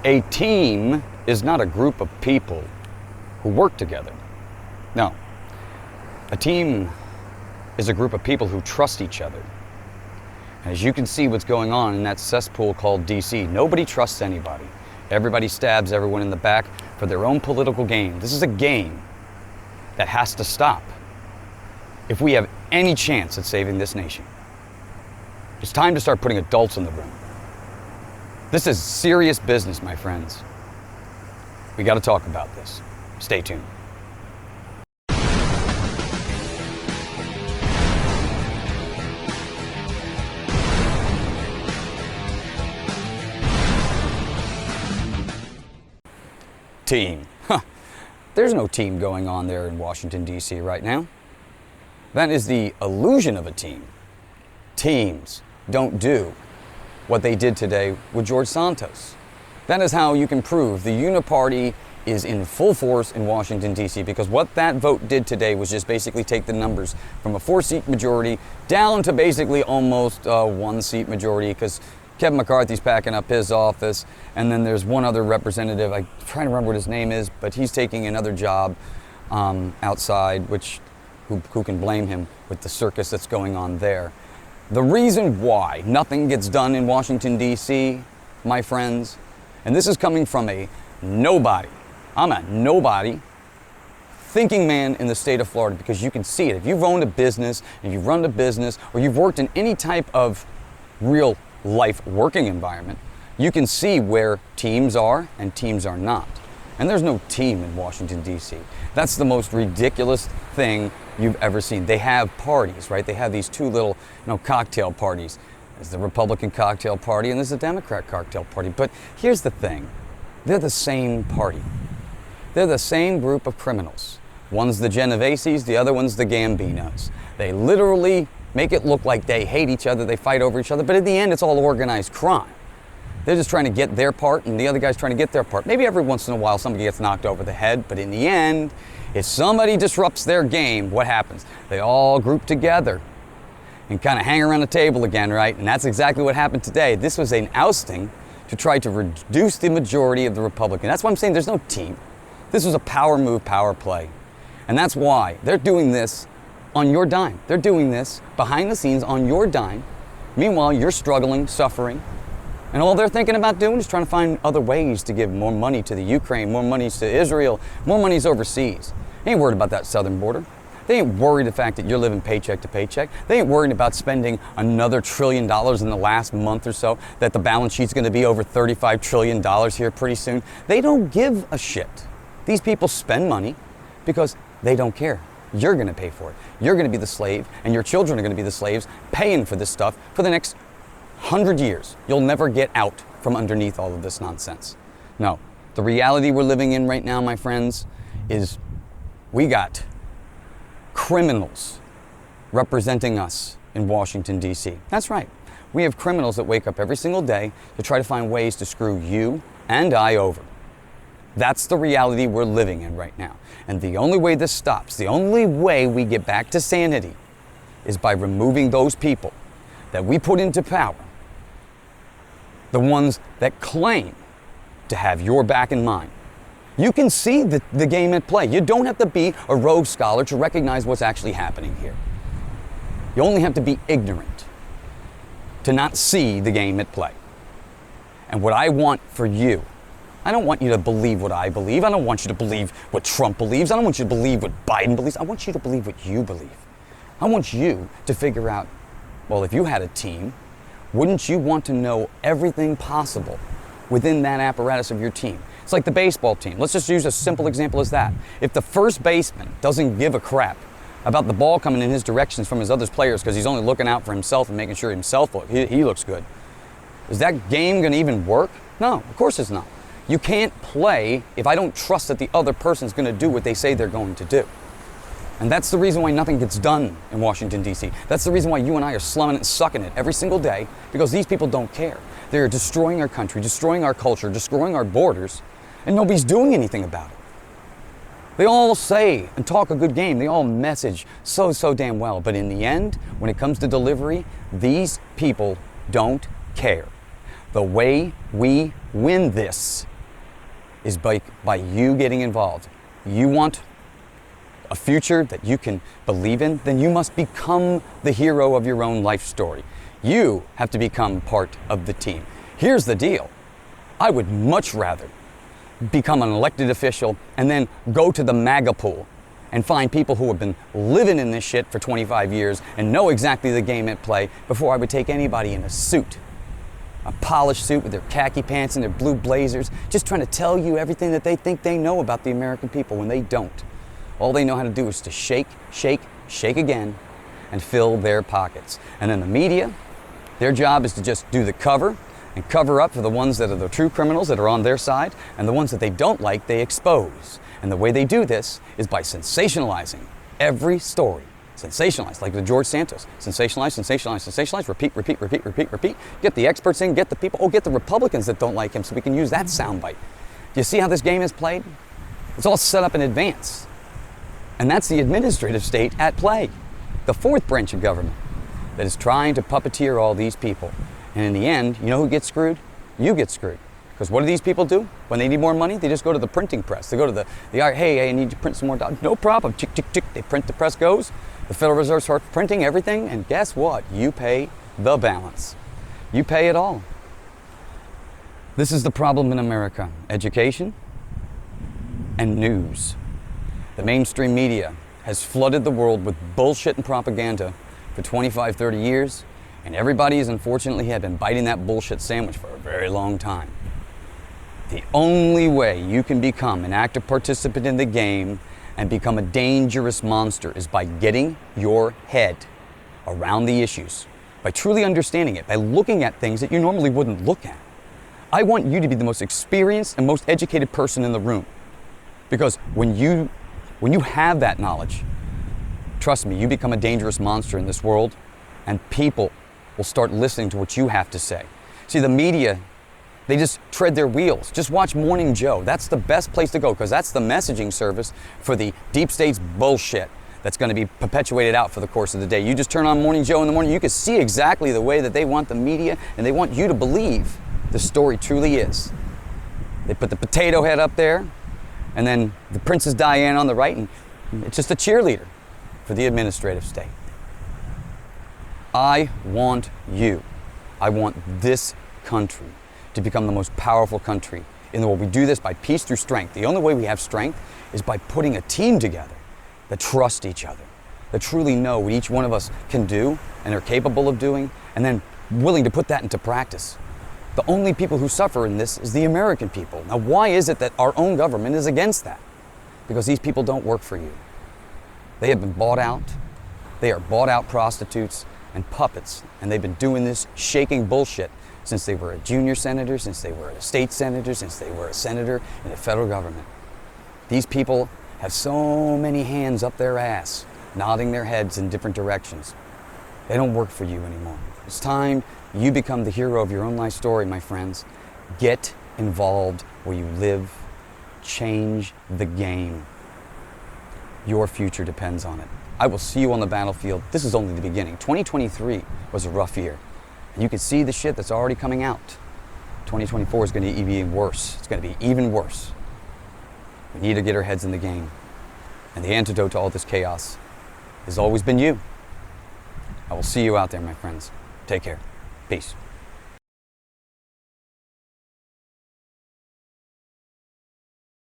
A team is not a group of people who work together. No. A team is a group of people who trust each other. As you can see what's going on in that cesspool called DC, nobody trusts anybody. Everybody stabs everyone in the back for their own political gain. This is a game that has to stop if we have any chance at saving this nation. It's time to start putting adults in the room. This is serious business, my friends. We got to talk about this. Stay tuned. Team. Huh. There's no team going on there in Washington, D.C. right now. That is the illusion of a team. Teams don't do what they did today with George Santos. That is how you can prove the Uniparty is in full force in Washington, D.C. because what that vote did today was just basically take the numbers from a 4-seat majority down to basically almost a 1-seat majority, because Kevin McCarthy's packing up his office, and then there's one other representative, I'm trying to remember what his name is, but he's taking another job outside, which who can blame him with the circus that's going on there. The reason why nothing gets done in Washington, D.C., my friends, and this is coming from a nobody, I'm a nobody, thinking man in the state of Florida, because you can see it. If you've owned a business, if you've run a business, or you've worked in any type of real life working environment, you can see where teams are and teams are not. And there's no team in Washington, D.C. That's the most ridiculous thing you've ever seen. They have parties, right? They have these two little, cocktail parties. There's the Republican cocktail party and there's the Democrat cocktail party. But here's the thing. They're the same party. They're the same group of criminals. One's the Genoveses, the other one's the Gambinos. They literally make it look like they hate each other, they fight over each other, but in the end, it's all organized crime. They're just trying to get their part, and the other guy's trying to get their part. Maybe every once in a while somebody gets knocked over the head, but in the end, if somebody disrupts their game, what happens? They all group together and kind of hang around the table again, right? And that's exactly what happened today. This was an ousting to try to reduce the majority of the Republicans. That's why I'm saying there's no team. This was a power move, power play. And that's why they're doing this on your dime. They're doing this behind the scenes on your dime. Meanwhile, you're struggling, suffering, and all they're thinking about doing is trying to find other ways to give more money to the Ukraine, more money to Israel, more money's overseas. They ain't worried about that southern border. They ain't worried the fact that you're living paycheck to paycheck. They ain't worried about spending another $1 trillion in the last month or so, that the balance sheet's gonna be over $35 trillion here pretty soon. They don't give a shit. These people spend money because they don't care. You're going to pay for it. You're going to be the slave, and your children are going to be the slaves paying for this stuff for the next 100 years. You'll never get out from underneath all of this nonsense. No, the reality we're living in right now, my friends, is we got criminals representing us in Washington, D.C. That's right. We have criminals that wake up every single day to try to find ways to screw you and I over. That's the reality we're living in right now. And the only way this stops, the only way we get back to sanity, is by removing those people that we put into power, the ones that claim to have your back in mind. You can see the game at play. You don't have to be a Rhodes Scholar to recognize what's actually happening here. You only have to be ignorant to not see the game at play. And what I want for you, I don't want you to believe what I believe. I don't want you to believe what Trump believes. I don't want you to believe what Biden believes. I want you to believe what you believe. I want you to figure out, well, if you had a team, wouldn't you want to know everything possible within that apparatus of your team? It's like the baseball team. Let's just use a simple example as that. If the first baseman doesn't give a crap about the ball coming in his directions from his other players because he's only looking out for himself and making sure he looks good, is that game going to even work? No, of course it's not. You can't play if I don't trust that the other person's going to do what they say they're going to do. And that's the reason why nothing gets done in Washington, D.C. That's the reason why you and I are slumming it and sucking it every single day, because these people don't care. They're destroying our country, destroying our culture, destroying our borders, and nobody's doing anything about it. They all say and talk a good game. They all message so damn well. But in the end, when it comes to delivery, these people don't care. The way we win this is by you getting involved. You want a future that you can believe in, then you must become the hero of your own life story. You have to become part of the team. Here's the deal. I would much rather become an elected official and then go to the MAGA pool and find people who have been living in this shit for 25 years and know exactly the game at play before I would take anybody in a suit. A polished suit with their khaki pants and their blue blazers, just trying to tell you everything that they think they know about the American people when they don't. All they know how to do is to shake, shake, shake again, and fill their pockets. And then the media, their job is to just do the cover and cover up for the ones that are the true criminals that are on their side, and the ones that they don't like, they expose. And the way they do this is by sensationalizing every story. Sensationalize, like the George Santos. Sensationalize, sensationalize, sensationalize, repeat, repeat, repeat, repeat, repeat. Get the experts in, get the people, get the Republicans that don't like him so we can use that soundbite. Do you see how this game is played? It's all set up in advance. And that's the administrative state at play. The fourth branch of government that is trying to puppeteer all these people. And in the end, you know who gets screwed? You get screwed. Because what do these people do? When they need more money, they just go to the printing press. They go to the hey, I need to print some more dollars. No problem. Tick, tick, tick. They print, the press goes. The Federal Reserve starts printing everything. And guess what? You pay the balance. You pay it all. This is the problem in America. Education and news. The mainstream media has flooded the world with bullshit and propaganda for 25, 30 years. And everybody has unfortunately had been biting that bullshit sandwich for a very long time. The only way you can become an active participant in the game and become a dangerous monster is by getting your head around the issues, by truly understanding it, by looking at things that you normally wouldn't look at. I want you to be the most experienced and most educated person in the room, because when you have that knowledge, trust me, you become a dangerous monster in this world, and people will start listening to what you have to say. See, the media, they just tread their wheels. Just watch Morning Joe. That's the best place to go, because that's the messaging service for the deep state's bullshit that's going to be perpetuated out for the course of the day. You just turn on Morning Joe in the morning, you can see exactly the way that they want the media, and they want you to believe the story truly is. They put the potato head up there, and then the Princess Diana on the right, and it's just a cheerleader for the administrative state. I want you. I want this country to become the most powerful country in the world. We do this by peace through strength. The only way we have strength is by putting a team together that trust each other, that truly know what each one of us can do and are capable of doing, and then willing to put that into practice. The only people who suffer in this is the American people. Now, why is it that our own government is against that? Because these people don't work for you. They have been bought out. They are bought out prostitutes and puppets, and they've been doing this shaking bullshit since they were a junior senator, since they were a state senator, since they were a senator in the federal government. These people have so many hands up their ass, nodding their heads in different directions. They don't work for you anymore. It's time you become the hero of your own life story, my friends. Get involved where you live. Change the game. Your future depends on it. I will see you on the battlefield. This is only the beginning. 2023 was a rough year. And you can see the shit that's already coming out. 2024 is going to be even worse. It's going to be even worse. We need to get our heads in the game. And the antidote to all this chaos has always been you. I will see you out there, my friends. Take care. Peace.